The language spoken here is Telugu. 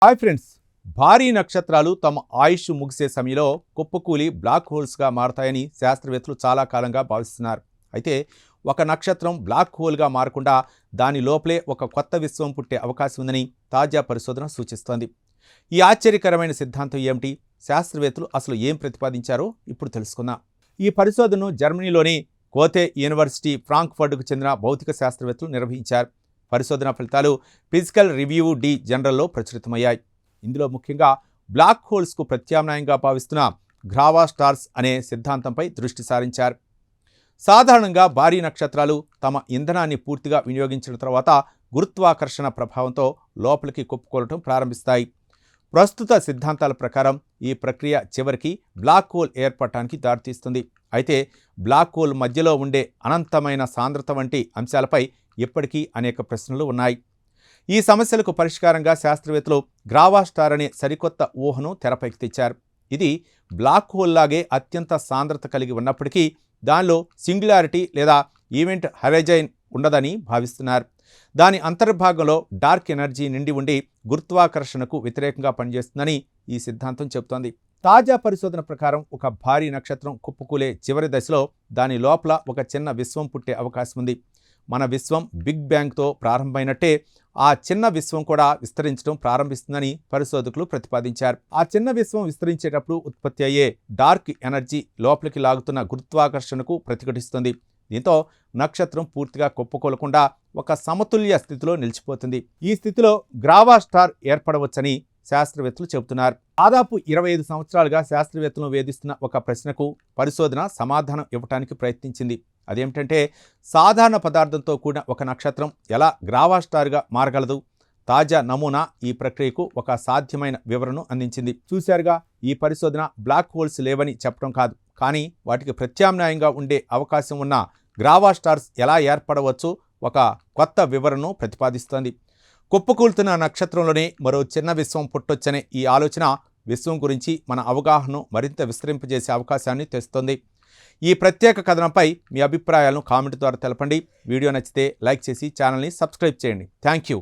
హాయ్ ఫ్రెండ్స్, భారీ నక్షత్రాలు తమ ఆయుష్ ముగిసే సమయంలో కుప్పకూలి బ్లాక్ హోల్స్గా మారతాయని శాస్త్రవేత్తలు చాలా కాలంగా భావిస్తున్నారు. అయితే ఒక నక్షత్రం బ్లాక్ హోల్గా మారకుండా దాని లోపలే ఒక కొత్త విశ్వం పుట్టే అవకాశం ఉందని తాజా పరిశోధన సూచిస్తోంది. ఈ ఆశ్చర్యకరమైన సిద్ధాంతం ఏమిటి? శాస్త్రవేత్తలు అసలు ఏం ప్రతిపాదించారో ఇప్పుడు తెలుసుకుందాం. ఈ పరిశోధనను జర్మనీలోని కోతే యూనివర్సిటీ ఫ్రాంక్ఫర్ట్కు చెందిన భౌతిక శాస్త్రవేత్తలు నిర్వహించారు. పరిశోధన ఫలితాలు ఫిజికల్ రివ్యూ డి జనరల్లో ప్రచురితమయ్యాయి. ఇందులో ముఖ్యంగా బ్లాక్ హోల్స్కు ప్రత్యామ్నాయంగా భావిస్తున్న గ్రావా స్టార్స్ అనే సిద్ధాంతంపై దృష్టి సారించారు. సాధారణంగా భారీ నక్షత్రాలు తమ ఇంధనాన్ని పూర్తిగా వినియోగించిన తర్వాత గురుత్వాకర్షణ ప్రభావంతో లోపలికి కుప్పకూలటం ప్రారంభిస్తాయి. ప్రస్తుత సిద్ధాంతాల ప్రకారం ఈ ప్రక్రియ చివరికి బ్లాక్ హోల్ ఏర్పడటానికి దారితీస్తుంది. అయితే బ్లాక్ హోల్ మధ్యలో ఉండే అనంతమైన సాంద్రత వంటి అంశాలపై ఇప్పటికీ అనేక ప్రశ్నలు ఉన్నాయి. ఈ సమస్యలకు పరిష్కారంగా శాస్త్రవేత్తలు గ్రావా స్టార్ అనే సరికొత్త ఊహను తెరపైకి తెచ్చారు. ఇది బ్లాక్ హోల్ లాగే అత్యంత సాంద్రత కలిగి ఉన్నప్పటికీ దానిలో సింగులారిటీ లేదా ఈవెంట్ హరైజన్ ఉండదని భావిస్తున్నారు. దాని అంతర్భాగంలో డార్క్ ఎనర్జీ నిండి ఉండి గురుత్వాకర్షణకు వ్యతిరేకంగా పనిచేస్తుందని ఈ సిద్ధాంతం చెబుతోంది. తాజా పరిశోధన ప్రకారం ఒక భారీ నక్షత్రం కుప్పకూలే చివరి దశలో దాని లోపల ఒక చిన్న విశ్వం పుట్టే అవకాశం ఉంది. మన విశ్వం బిగ్ బ్యాంగ్తో ప్రారంభమైనట్టే ఆ చిన్న విశ్వం కూడా విస్తరించడం ప్రారంభిస్తుందని పరిశోధకులు ప్రతిపాదించారు. ఆ చిన్న విశ్వం విస్తరించేటప్పుడు ఉత్పత్తి అయ్యే డార్క్ ఎనర్జీ లోపలికి లాగుతున్న గురుత్వాకర్షణకు ప్రతిఘటిస్తుంది. దీంతో నక్షత్రం పూర్తిగా కుప్పకూలకుండా ఒక సమతుల్య స్థితిలో నిలిచిపోతుంది. ఈ స్థితిలో గ్రావా స్టార్ ఏర్పడవచ్చని శాస్త్రవేత్తలు చెబుతున్నారు. దాదాపు 25 సంవత్సరాలుగా శాస్త్రవేత్తలను వేధిస్తున్న ఒక ప్రశ్నకు పరిశోధన సమాధానం ఇవ్వడానికి ప్రయత్నించింది. అదేమిటంటే, సాధారణ పదార్థంతో కూడిన ఒక నక్షత్రం ఎలా గ్రావా స్టార్గా మారగలదు? తాజా నమూనా ఈ ప్రక్రియకు ఒక సాధ్యమైన వివరణను అందించింది. చూశారుగా, ఈ పరిశోధన బ్లాక్ హోల్స్ లేవని చెప్పడం కాదు, కానీ వాటికి ప్రత్యామ్నాయంగా ఉండే అవకాశం ఉన్న గ్రావా స్టార్స్ ఎలా ఏర్పడవచ్చు ఒక కొత్త వివరణను ప్రతిపాదిస్తోంది. కుప్పకూలుతున్న నక్షత్రంలోనే మరో చిన్న విశ్వం పుట్టొచ్చనే ఈ ఆలోచన విశ్వం గురించి మన అవగాహనను మరింత విస్తరింపజేసే అవకాశాన్ని తెస్తుంది. ఈ ప్రత్యేక కథనంపై మీ అభిప్రాయాలను కామెంట్ ద్వారా తెలపండి. వీడియో నచ్చితే లైక్ చేసి ఛానల్ని సబ్స్క్రైబ్ చేయండి. Thank you.